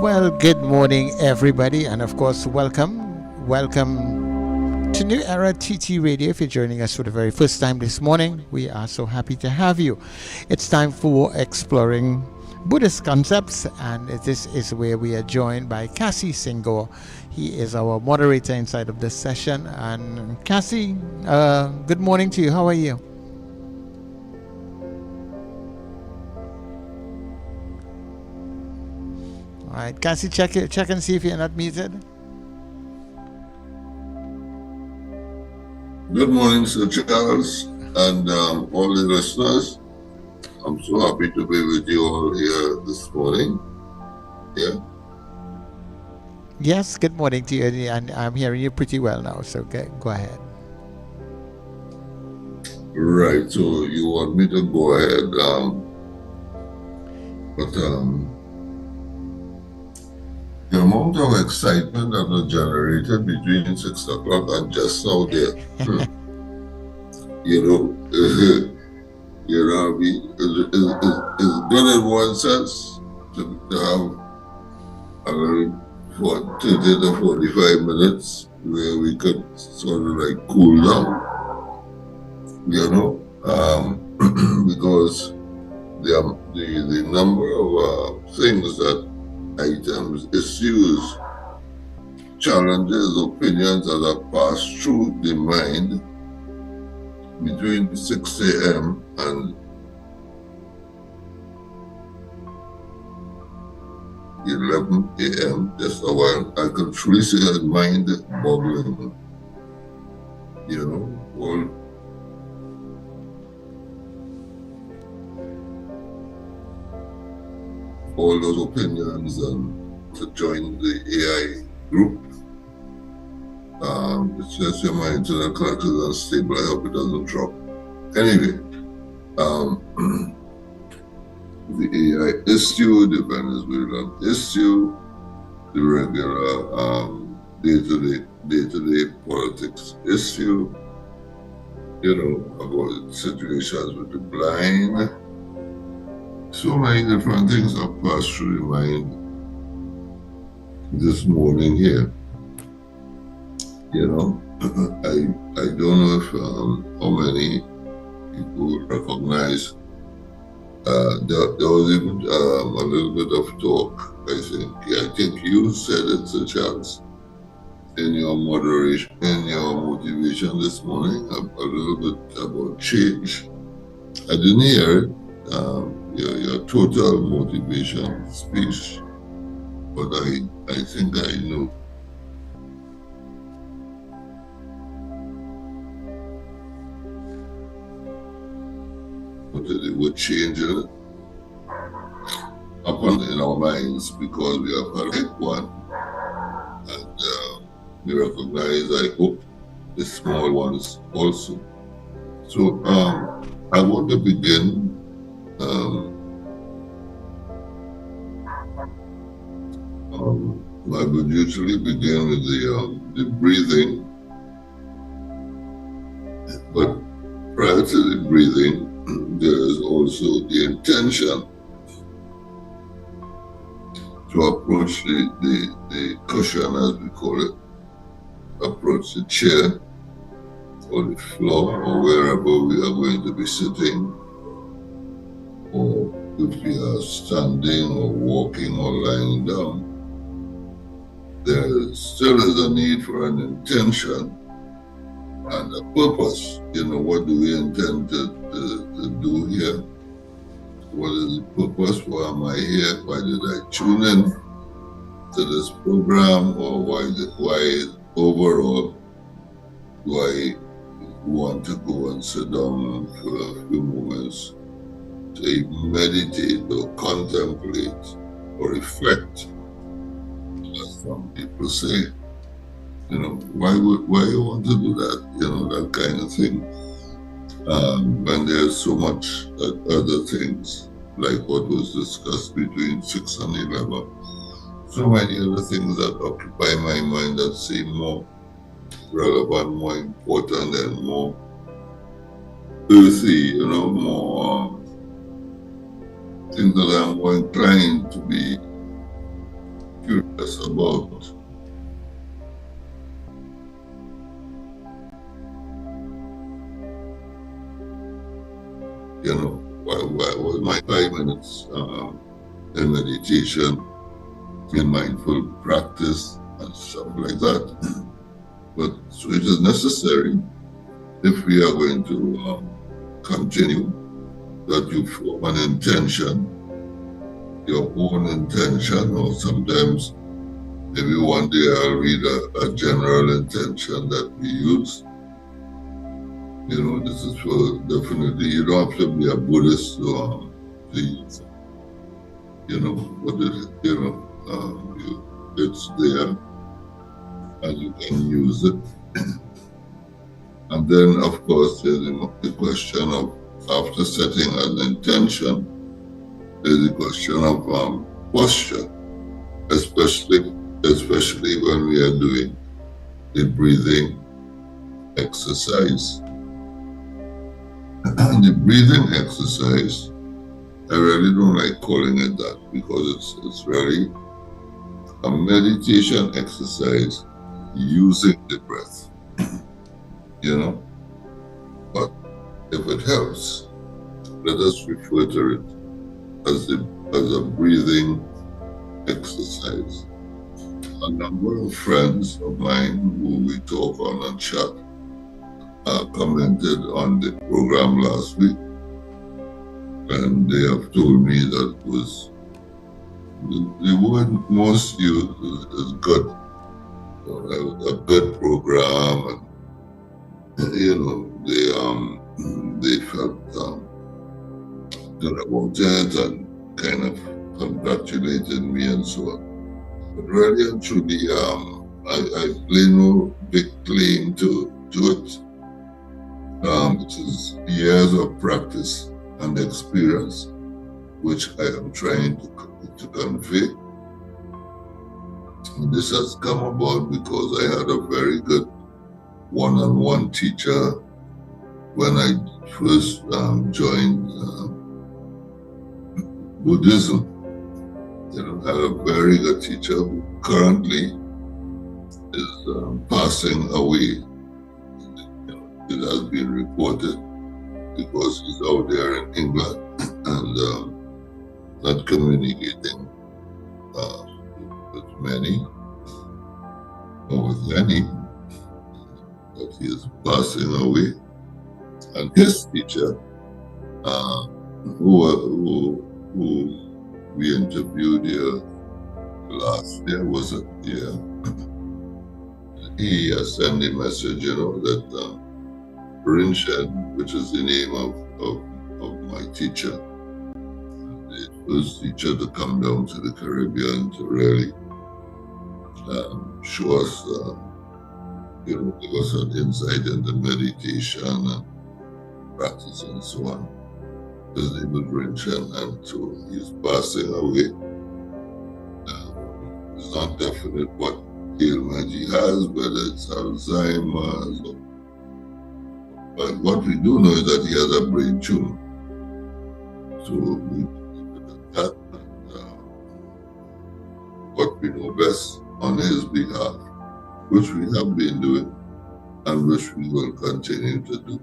Well, good morning, everybody, and of course, welcome to New Era TT Radio. If you're joining us for the very first time this morning, we are so happy to have you. It's time for exploring Buddhist concepts, and this is where we are joined by Cassie Senghor. He is our moderator inside of this session. And Cassie, good morning to you. How are you? All right, Cassie, check and see if you're not muted. Good morning, Sir Charles, and all the listeners. I'm so happy to be with you all here this morning. Yeah. Yes, good morning to you, and I'm hearing you pretty well now, so go ahead. Right, so you want me to go ahead, but the amount of excitement that was generated between 6 o'clock and just now there, you know, it's good in one sense to have a little 30 to 45 minutes where we could sort of like cool down, because the number of things that items, issues, challenges, opinions that are passed through the mind between 6 a.m. and 11 a.m. just a while, I could truly say that mind boggling, all those opinions and to join the AI group. It's just your mind internet connection is unstable. I hope it doesn't drop. Anyway, the AI issue, the Venezuelan issue, the regular day-to-day politics issue, about situations with the blind. So many different things have passed through the mind this morning here. I don't know if how many people recognize. There was even a little bit of talk, I think you said it, Sir Charles, in your moderation, in your motivation this morning, a little bit about change. I didn't hear it. Your total motivation speech, but I think I know. But it would change it upon in our minds because we have had a big one, and we recognize, I hope, the small ones also. So I want to begin. I would usually begin with the breathing, but prior to the breathing, there is also the intention to approach the cushion, as we call it, approach the chair or the floor or wherever we are going to be sitting, or if we are standing or walking or lying down. There still is a need for an intention and a purpose. What do we intend to do here? What is the purpose? Why am I here? Why did I tune in to this program? Or why overall do I want to go and sit down for a few moments to meditate or contemplate or reflect? Some people say, why you want to do that? That kind of thing. When there's so much other things, like what was discussed between 6 and 11. So many other things that occupy my mind that seem more relevant, more important, and more earthy, more things that I'm more inclined to be curious about why was my 5 minutes in meditation, in mindful practice, and stuff like that. But so it is necessary if we are going to continue that you form an intention, your own intention, or sometimes maybe one day I'll read a general intention that we use. This is for definitely, you don't have to be a Buddhist to use it. But it's there and you can use it. And then, of course, there's the question of, after setting an intention, there's the question of posture, especially when we are doing the breathing exercise. And the breathing exercise, I really don't like calling it that, because it's really a meditation exercise using the breath. But if it helps, let us refer to it as a breathing exercise. A number of friends of mine who we talk on and chat commented on the program last week, and they have told me that the word most used is good. A good program, and they felt good about it and kind of congratulated me and so on. But really and truly, I lay no big claim to it. It is years of practice and experience which I am trying to convey. And this has come about because I had a very good one-on-one teacher when I first joined Buddhism. I had a very good teacher who currently is passing away. It has been reported because he's out there in England and not communicating with many or with any, but he is passing away. And his teacher, who we interviewed here last year, was it? Yeah. He sent a message, that Rinchen, which is the name of my teacher, the first teacher to come down to the Caribbean to really show us, give us an insight into meditation and practice and so on. His name is Rinchen, and so he's passing away. It's not definite what ailment he has, whether it's Alzheimer's or. But what we do know is that he has a brain tumor. So we that what we know best on his behalf, which we have been doing and which we will continue to do.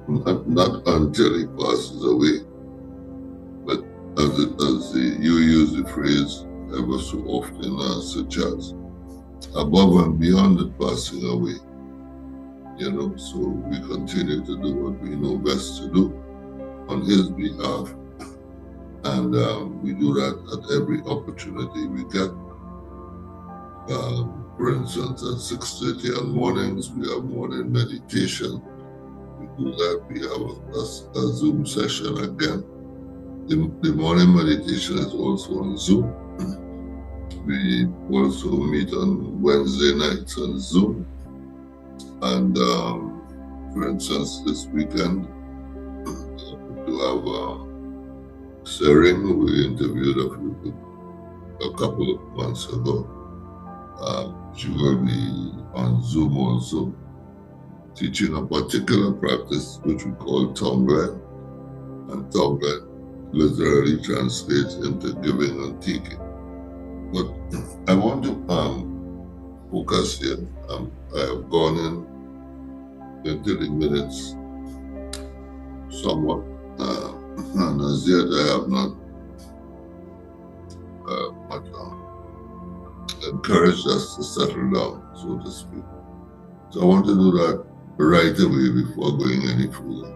Not until he passes away, but as you use the phrase ever so often, such as above and beyond the passing away. So we continue to do what we know best to do on his behalf, and we do that at every opportunity we get. For instance, at 6:30 in the mornings, we have morning meditation. We do that. We have a Zoom session again. The morning meditation is also on Zoom. We also meet on Wednesday nights on Zoom. And for instance, this weekend, to have Sering, we interviewed a couple of months ago. She will be on Zoom also, teaching a particular practice which we call Tonglen. And Tonglen literally translates into giving and taking. But I want to focus here. I have gone into the minutes somewhat, and as yet I have not much encouraged us to settle down, so to speak. So I want to do that right away before going any further.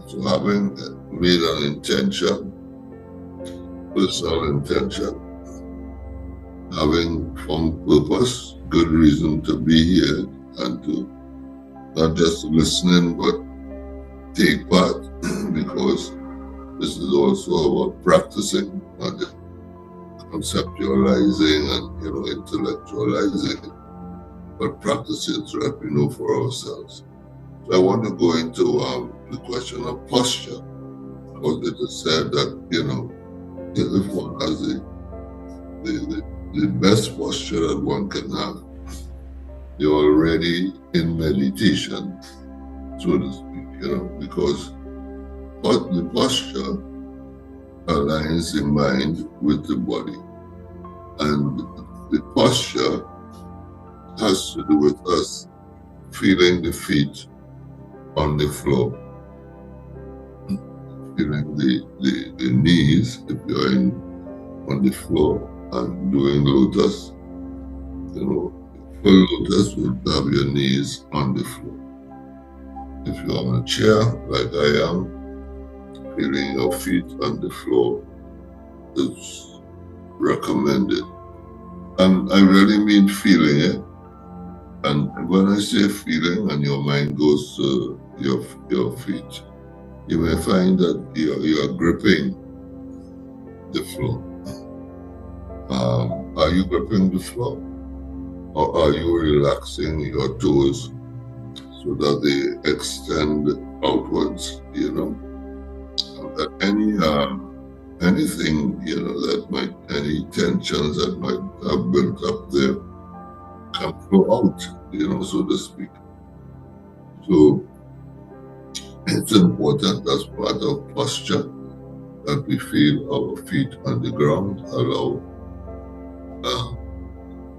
So having made an intention, personal intention, having found purpose, good reason to be here, and to not just listening but take part, because this is also about practicing, not just conceptualizing and intellectualizing, but practicing so that we know for ourselves. So I want to go into the question of posture, because it is said that if one has the best posture that one can have, you're already in meditation, so to speak, because the posture aligns the mind with the body, and the posture has to do with us feeling the feet on the floor, feeling the knees if you're on the floor and doing lotus. Full lotus will have your knees on the floor. If you're on a chair like I am, feeling your feet on the floor is recommended. And I really mean feeling it. And when I say feeling and your mind goes to your feet, you may find that you are gripping the floor. Are you gripping the floor? Or are you relaxing your toes so that they extend outwards, anything, any tensions that might have built up there can flow out, so to speak. So it's important as part of posture that we feel our feet on the ground, allow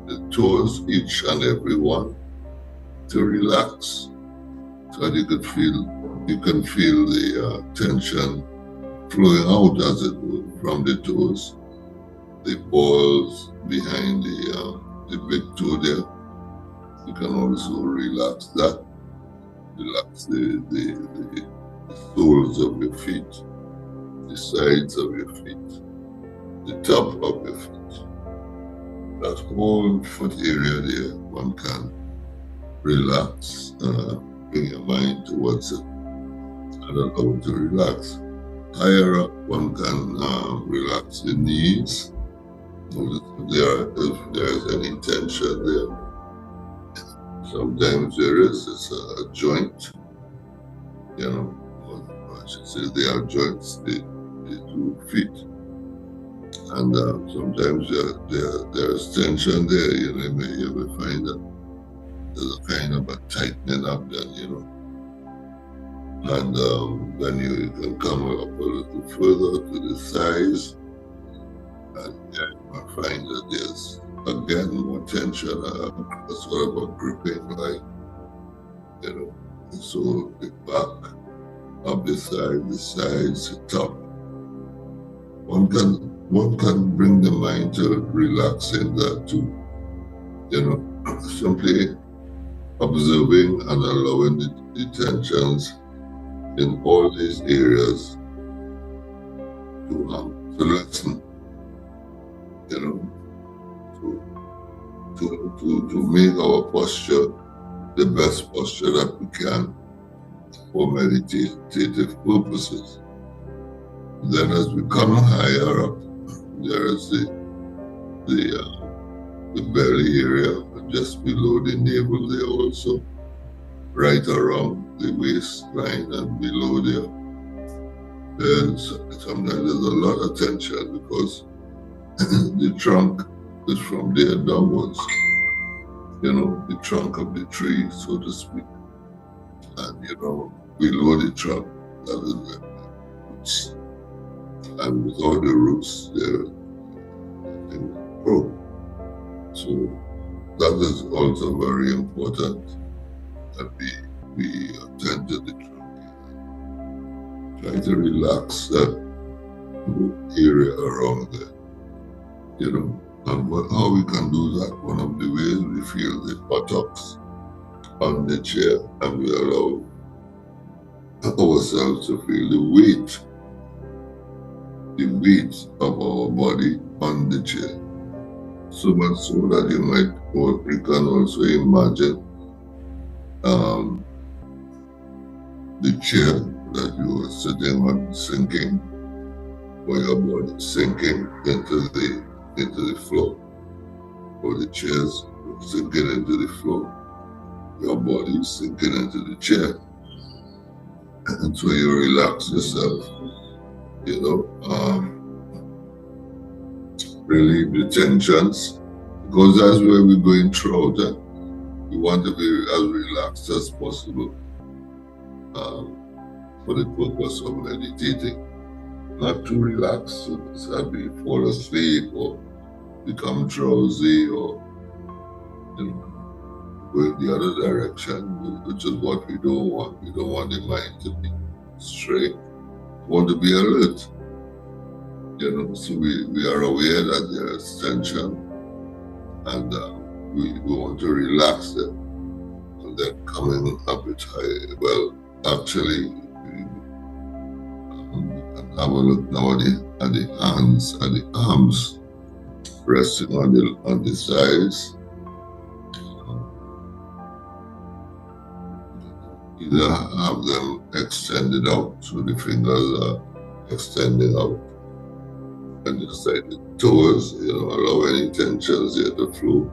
the toes, each and every one, to relax, so that you can feel the tension flowing out, as it were, from the toes, the balls behind the big toe there. You can also relax that, relax the soles of your feet, the sides of your feet, the top of your feet. That whole foot area there, one can relax, bring your mind towards it, and allow it to relax. Higher up, one can relax the knees. If there is any tension there, sometimes it's a joint. I should say they are joints, the 2 feet. And sometimes there is tension there. You may find that there's a kind of a tightening up then, and then you can come up a little further to the thighs, and you might find that there's again more tension, sort of a gripping, like so the back of the thigh, the sides, the top. One can bring the mind to relaxing that too. Simply observing and allowing the tensions in all these areas to lessen, to make our posture the best posture that we can for meditative purposes. Then as we come higher up, there is the belly area, just below the navel there also, right around the waistline and below there. And sometimes there's a lot of tension because the trunk is from there downwards, the trunk of the tree, so to speak. And below the trunk, that is the roots. And with all the roots there, letting it grow. So that is also very important, that we attend to the trachea. Try to relax that area around there, you know. And how we can do that, one of the ways, we feel the buttocks on the chair, and we allow ourselves to feel the weight of our body on the chair. So much so that you can also imagine the chair that you are sitting on sinking, or your body sinking into the floor, or the chairs sinking into the floor, your body sinking into the chair. And so you relax yourself, you know, relieve the tensions, because that's where we're going throughout. We want to be as relaxed as possible for the purpose of meditating. Not too relaxed so that we fall asleep or become drowsy, or, you know, go in the other direction, which is what we don't want. We don't want the mind to be straight. We want to be alert. You know, so we are aware that there is tension, and we want to relax them, and then coming up with high. Well, actually, we can have a look now at the hands and the arms resting on the sides. Either have them extended out, so the fingers are extending out, and just like the toes, you know, allow any tensions here to flow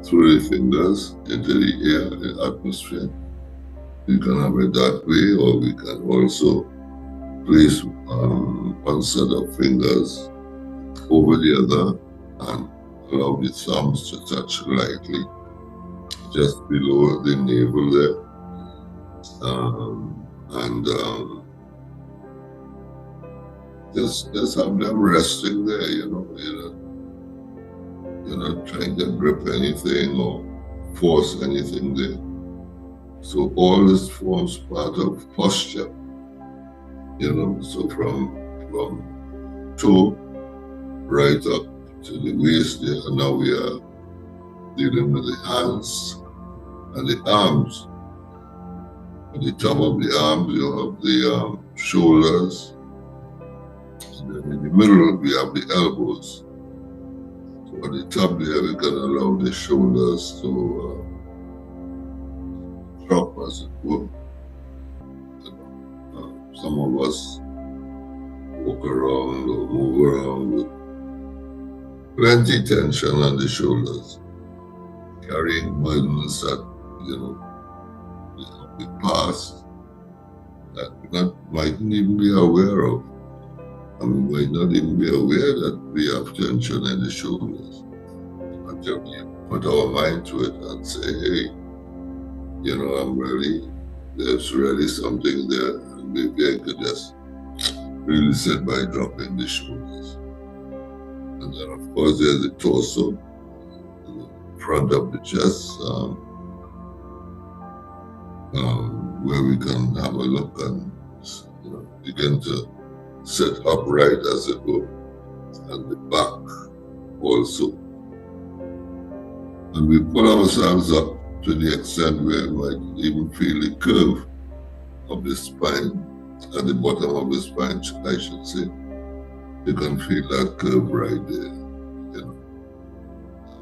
through the fingers into the air, the atmosphere. We can have it that way, or we can also place one set of fingers over the other and allow the thumbs to touch lightly just below the navel there. Just have them resting there, you know. You're not trying to grip anything or force anything there. So all this forms part of posture, you know. So from toe right up to the waist there, and now we are dealing with the hands and the arms. At the top of the arms, you have the shoulders. And then in the middle, we have the elbows. So at the top there, we can allow the shoulders to drop, as it were. Some of us walk around or move around with plenty tension on the shoulders, carrying burdens that, you know, the past that we mightn't even be aware of. And we might not even be aware that we have tension in the shoulders. Until we put our mind to it and say, hey, you know, there's really something there, and maybe I could just really sit by dropping the shoulders. And then, of course, there's the torso, the front of the chest, where we can have a look and, you know, begin to sit upright, as it were, and the back also. And we pull ourselves up to the extent where we might even feel the curve of the spine, at the bottom of the spine, I should say. You can feel that curve right there, you know.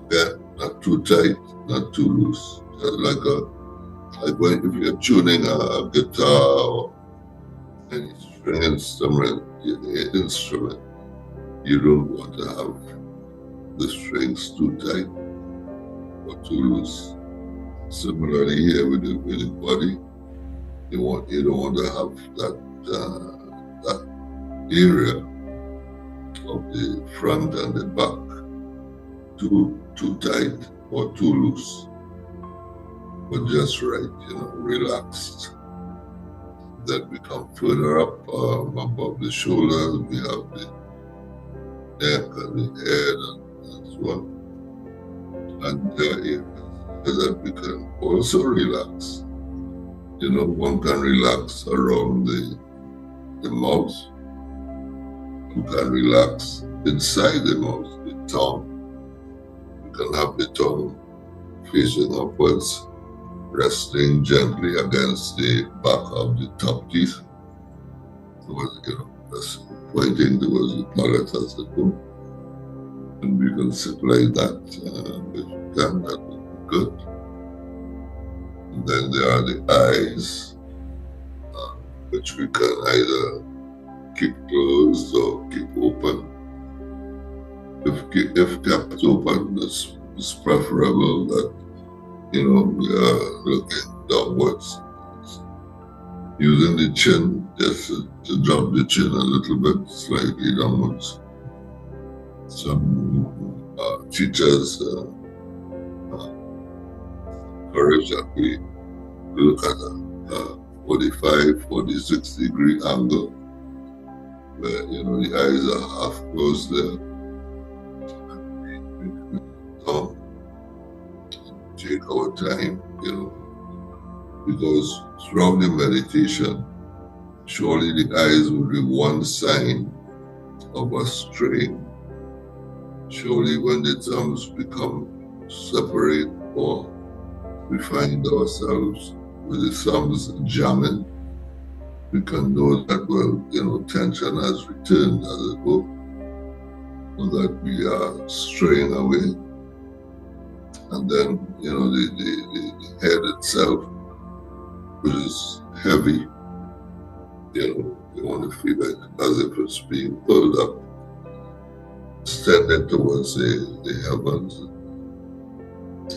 Again, not too tight, not too loose. Just like when if you're tuning a guitar or any string instrument, you don't want to have the strings too tight or too loose. Similarly here with the body, you don't want to have that area of the front and the back too tight or too loose, but just right, you know, relaxed. Then we come further up above the shoulders. We have the neck and the head That's one. And that we can also relax. One can relax around the mouth. One can relax inside the mouth, the tongue. You can have the tongue facing upwards, resting gently against the back of the top teeth. Just pointing towards the palate as it were. And we can sit like that. If you can, that would be good. And then there are the eyes, which we can either keep closed or keep open. If kept open, it's preferable that, we are looking downwards. Using the chin, just to drop the chin a little bit, slightly downwards. Some teachers encourage that we look at a 45, 46 degree angle, where, the eyes are half closed there. Take our time, because throughout the meditation, surely the eyes will be one sign of us straying. Surely when the thumbs become separate, or we find ourselves with the thumbs jamming, we can know that, tension has returned, as it were, so that we are straying away. And then, the head itself, which is heavy, you want to feel like as if it's being pulled up, extended towards the heavens,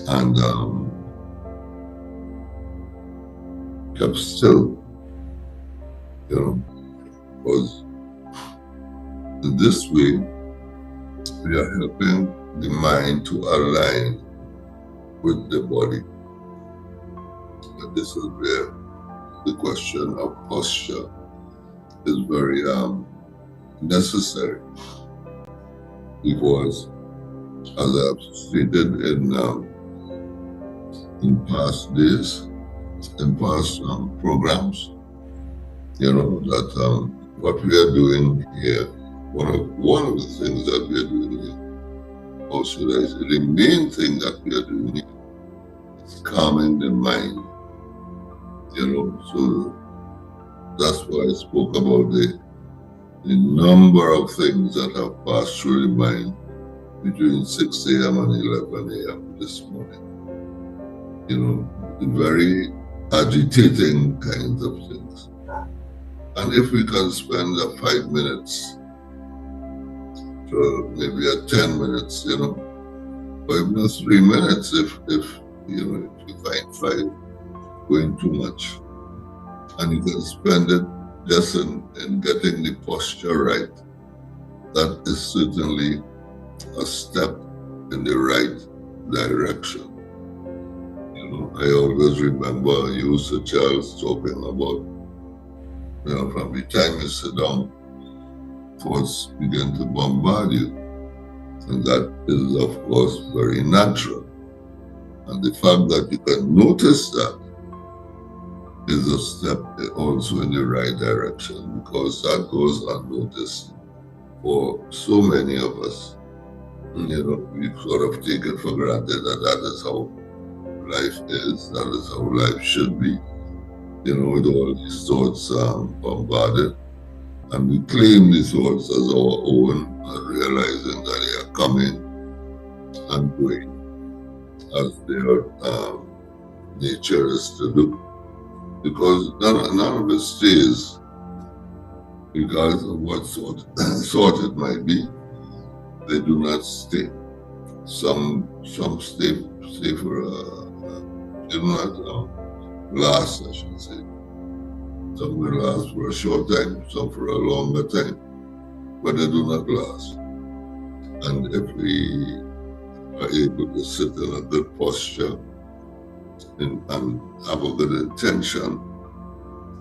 and kept still, because in this way, we are helping the mind to align with the body. And this is where the question of posture is very necessary, because, as I've stated in past days, in past programs, that what we are doing here, one of the things that we are doing here, or should I say, the main thing that we are doing here, is calming the mind. So that's why I spoke about the number of things that have passed through the mind between 6 a.m. and 11 a.m. this morning. Very agitating kinds of things. And if we can spend 5 minutes, to maybe 10 minutes, or even 3 minutes, if you find 5 going too much, and you can spend it just in getting the posture right, that is certainly a step in the right direction. I always remember you, Sir Charles, talking about, from the time you sit down, thoughts begin to bombard you. And that is, of course, very natural. And the fact that you can notice that is a step also in the right direction, because that goes unnoticed for so many of us. We sort of take it for granted that is how life is, that is how life should be, with all these thoughts bombarded. And we claim these thoughts as our own, realizing that they are coming and going as their nature is to do. Because none of it stays, regardless of what sort it might be. They do not stay. Some stay for do not last, I should say. Some will last for a short time, some for a longer time, but they do not last. And if we are able to sit in a good posture and have a good intention,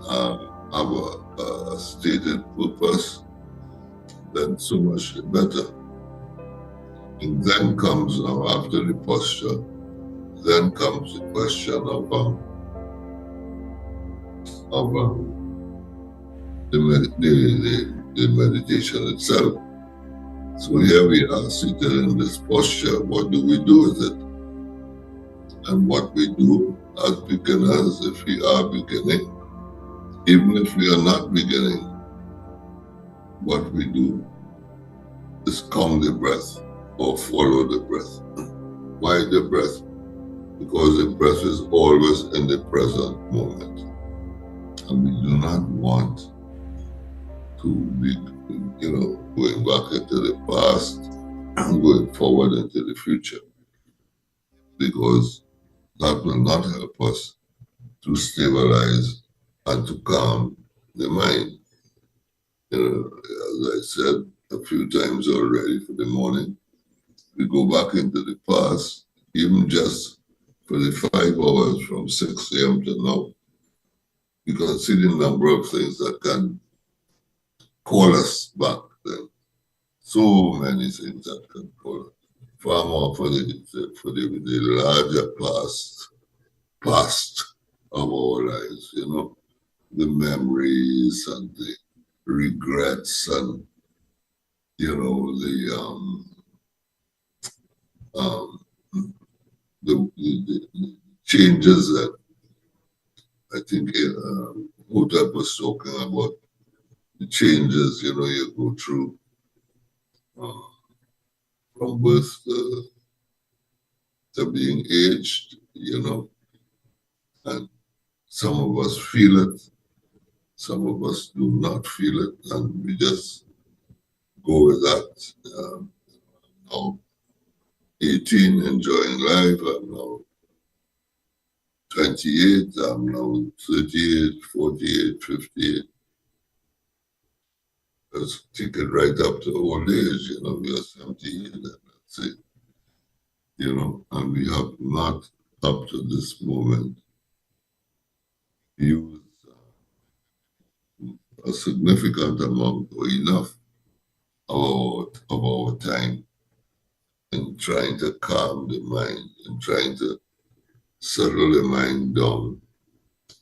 have a stated purpose, then so much better. And then comes now, after the posture, then comes the question of the meditation itself. So here we are seated in this posture. What do we do with it? And what we do as beginners, if we are beginning, even if we are not beginning, what we do is count the breath or follow the breath. Why the breath? Because the breath is always in the present moment. And we do not want to be, going back into the past and going forward into the future, because that will not help us to stabilize and to calm the mind. As I said a few times already for the morning, we go back into the past, even just for the 5 hours from 6 a.m. to now. You can see the number of things that can call us back then. So many things that can call us. Far more for the larger past of our lives, the memories and the regrets and the changes that I think Hotep was talking about, the changes you go through from birth to being aged, and some of us feel it, some of us do not feel it, and we just go with that. Now 18, enjoying life. I'm now 28, I'm now 38, 48, 58. Let's take it right up to old age, we are 78, and that's it. And we have not, up to this moment, used a significant amount or enough of our time in trying to calm the mind, in trying to settle the mind down,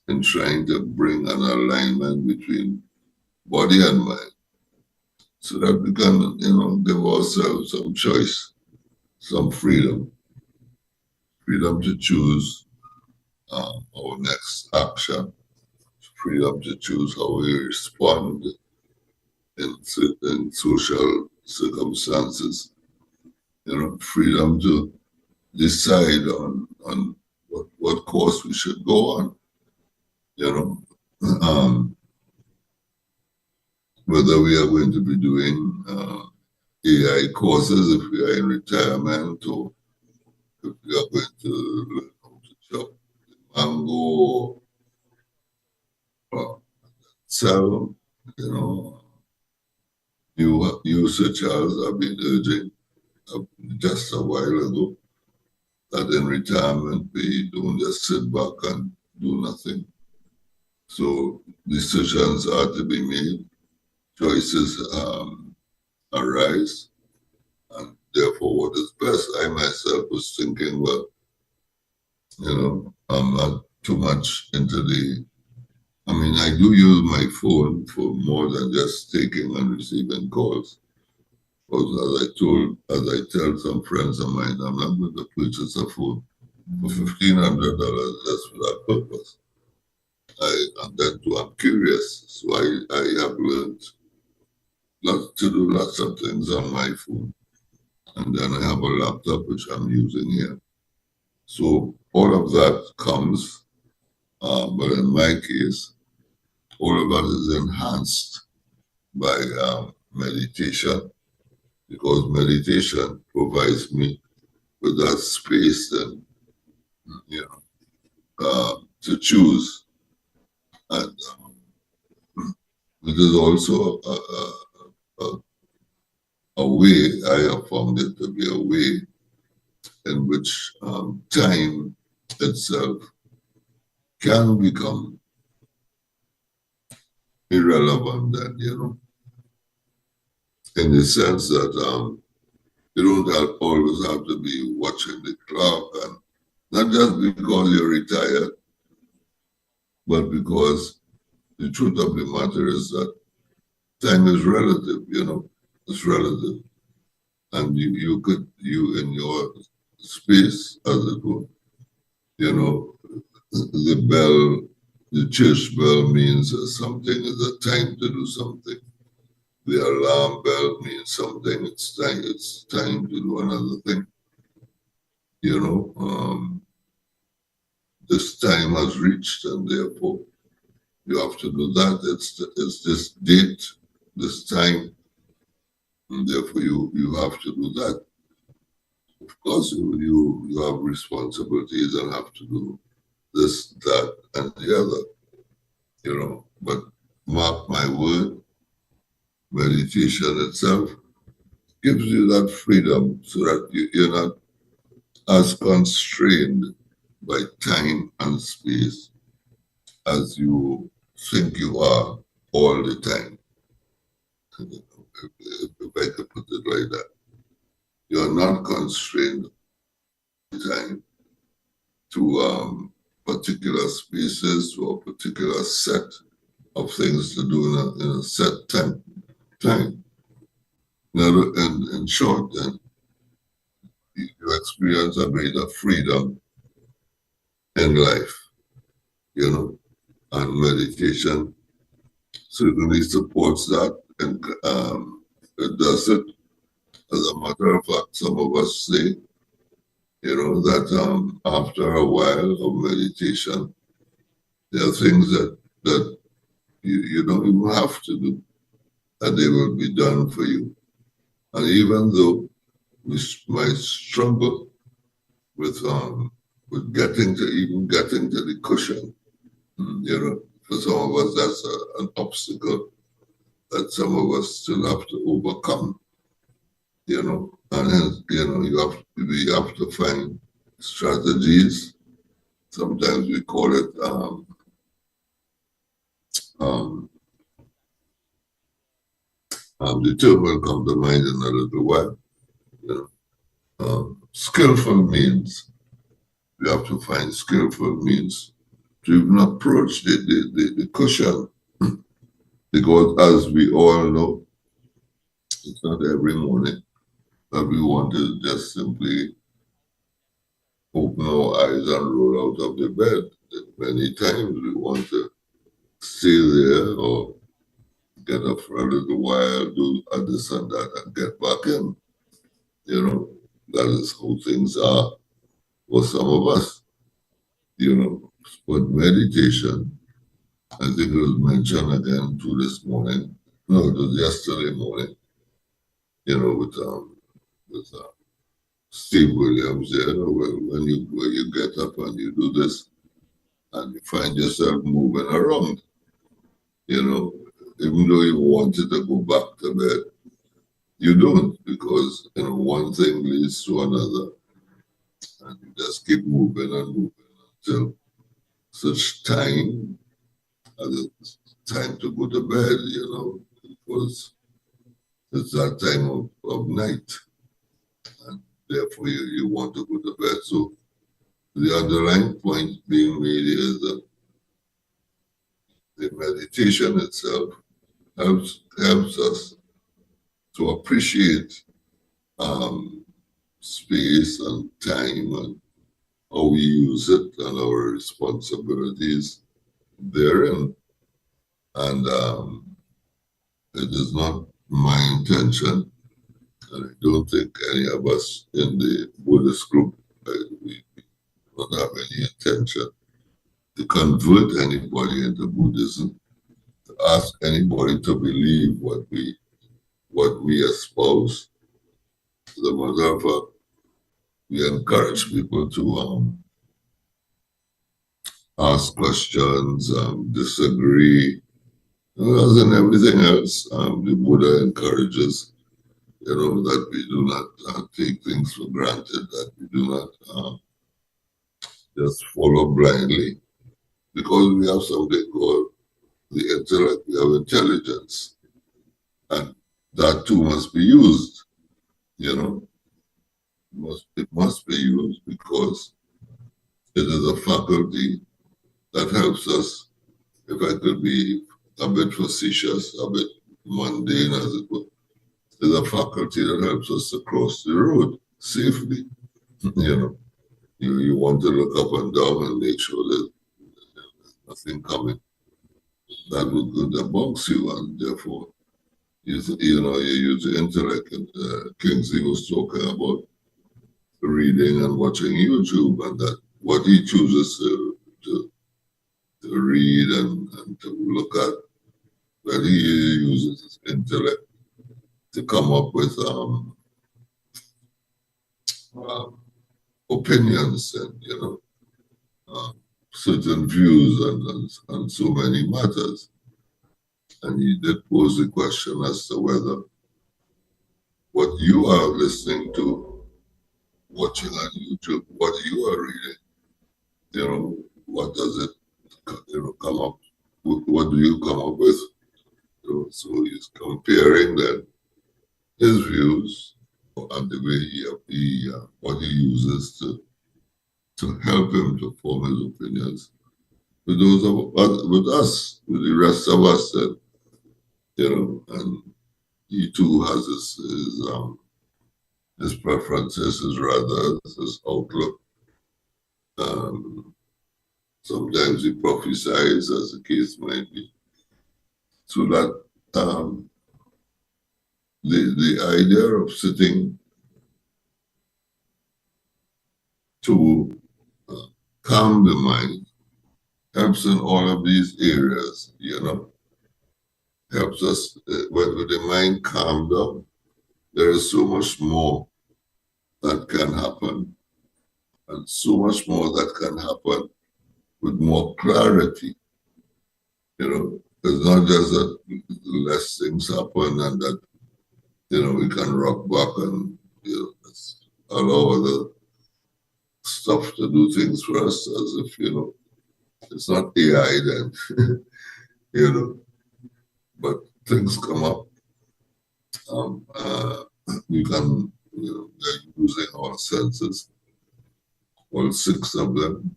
in trying to bring an alignment between body and mind, so that we can, give ourselves some choice, some freedom to choose our next action, freedom to choose how we respond in social circumstances, freedom to decide on what course we should go on, whether we are going to be doing AI courses if we are in retirement, or if we are going to learn how to chop mango or sell, you such as I've been urging just a while ago, that in retirement we don't just sit back and do nothing. So decisions are to be made, choices arise, and therefore what is best. I myself was thinking, well, I'm not too much into I do use my phone for more than just taking and receiving calls. Because as I tell some friends of mine, I'm not going to purchase a phone for $1,500 just for that purpose. And then too, I'm curious, so I have learned to do lots of things on my phone. And then I have a laptop which I'm using here. So all of that comes, but in my case, all of that is enhanced by meditation, because meditation provides me with that space and to choose. And it is also a way, I have found it to be a way in which time itself can become irrelevant, and in the sense that You don't always have to be watching the clock, and not just because you're retired, but because the truth of the matter is that time is relative, it's relative. And you in your space, as it were, the bell, the church bell means something, is a time to do something. The alarm bell means something, it's time to do another thing. This time has reached, and therefore you have to do that. It's this date, this time, and therefore you have to do that. Of course, you have responsibilities and have to do this, that, and the other, But mark my word, meditation itself gives you that freedom so that you're not as constrained by time and space as you think you are all the time. If I could put it like that. You're not constrained by time to particular spaces or a particular set of things to do in a set time. In short, then, you experience a greater freedom in life, and meditation certainly supports that, and it does it. As a matter of fact, some of us say, that after a while of meditation, there are things that you don't even have to do, and they will be done for you. And even though we might struggle with getting to the cushion, for some of us that's an obstacle that some of us still have to overcome, and hence, we have to find strategies. Sometimes we call it the term will come to mind in a little while. Skillful means. We have to find skillful means to even approach the cushion. Because as we all know, it's not every morning that we want to just simply open our eyes and roll out of the bed. Many times we want to stay there or get up for a little while, do this and that, and get back in. That is how things are for some of us. But meditation, I think it was mentioned again too this morning. No, it was yesterday morning. With Steve Williams there. When you get up and you do this, and you find yourself moving around, even though you wanted to go back to bed, you don't, because one thing leads to another, and you just keep moving and moving until such time as it's time to go to bed, because it's that time of night, and therefore you want to go to bed. So the underlying point being made is that the meditation itself helps us to appreciate space and time and how we use it and our responsibilities therein. And it is not my intention, and I don't think any of us in the Buddhist group, we don't have any intention to convert anybody into Buddhism, to ask anybody to believe what we espouse. As a matter of fact, we encourage people to ask questions, disagree. As in everything else, the Buddha encourages, that we do not take things for granted, that we do not just follow blindly, because we have something called the intellect, we have intelligence, and that too must be used, it must be used because it is a faculty that helps us. If I could be a bit facetious, a bit mundane, as it were, is a faculty that helps us to cross the road safely. You know, you want to look up and down and make sure that there's nothing coming that would box you, and therefore, you use the intellect. And Kingsley was talking about reading and watching YouTube, and that what he chooses to read and to look at, that he uses his intellect to come up with um, opinions and certain views and so many matters. And he did pose the question as to whether what you are listening to, watching on YouTube, what you are reading, what does it come up? What do you come up with? So he's comparing then his views and the way what he uses to help him to form his opinions with those of us, with us, with the rest of us, and he too has his preferences, his rather, his outlook. Sometimes he prophesies, as the case might be. So that the idea of sitting to calm the mind helps in all of these areas, helps us with the mind calmed down. There is so much more that can happen, and so much more that can happen with more clarity. It's not just that less things happen and that we can rock back and allow other stuff to do things for us, as if it's not AI then, but things come up. We can, using our senses, all 6 of them.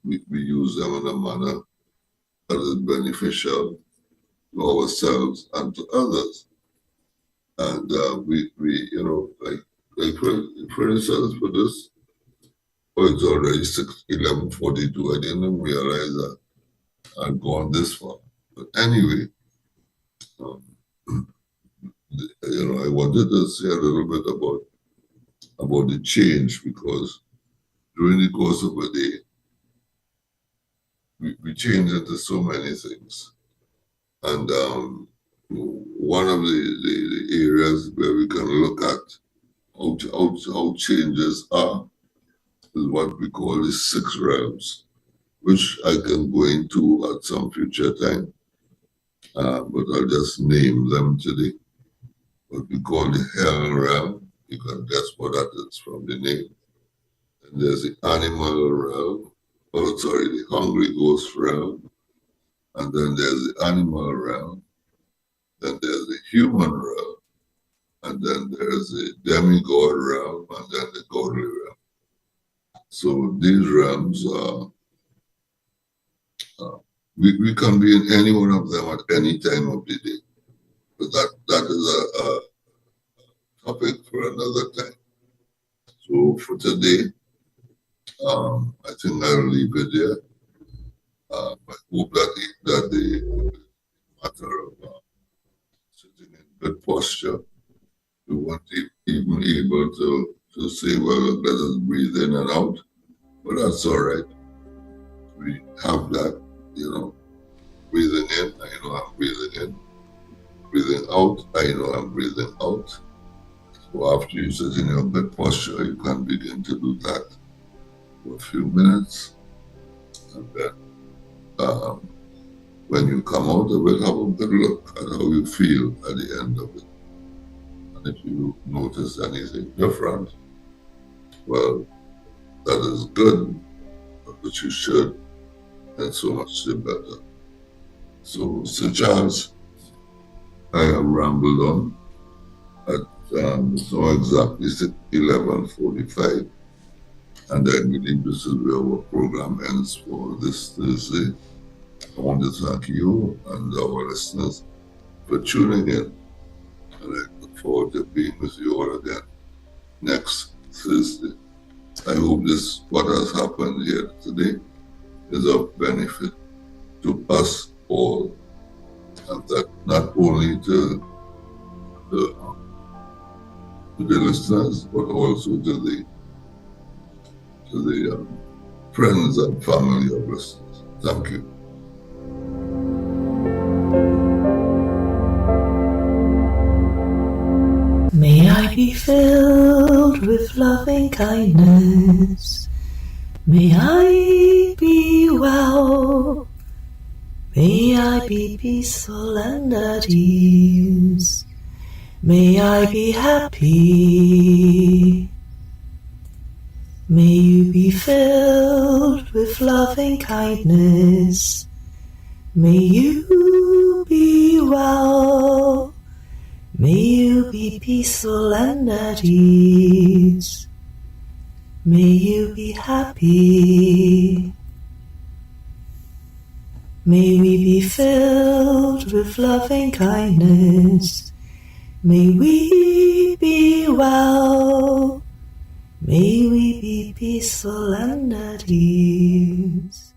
We use them in a manner that is beneficial to ourselves and to others. And we like for instance, for this, it's already 11:42. I didn't even realize that I'd gone this far. But anyway, I wanted to say a little bit about the change, because during the course of a day, we change into so many things. And one of the areas where we can look at how changes are is what we call the 6 realms, which I can go into at some future time. But I'll just name them today. What we call the hell realm. You can guess what that is from the name. And there's the animal realm. The hungry ghost realm. And then there's the animal realm. Then there's the human realm. And then there's the demigod realm. And then the godly realm. So these realms are, we can be in any one of them at any time of the day. But that is a topic for another time. So for today, I think I'll leave it there. I hope that the matter of sitting in good posture, we weren't even able to say, well, let us breathe in and out. But that's all right. We have that, breathing in, I know I'm breathing in. Breathing out, I know I'm breathing out. So after you sit in your good posture, you can begin to do that for a few minutes. And then when you come out of it, have a good look at how you feel at the end of it. And if you notice anything different, well, that is good, but you should, and so much the better. So, Sir Charles, I have rambled on. It's now exactly 11:45, and I believe this is where our program ends for this Thursday. I want to thank you and our listeners for tuning in, and I look forward to being with you all again next Thursday. I hope what has happened here today is of benefit to us all, and that not only to the listeners, but also to the friends and family of listeners. Thank you. May I be filled with loving kindness. May I be well. May I be peaceful and at ease. May I be happy. May you be filled with loving kindness. May you be well. May you be peaceful and at ease. May you be happy. May we be filled with loving kindness. May we be well. May we be peaceful and at ease.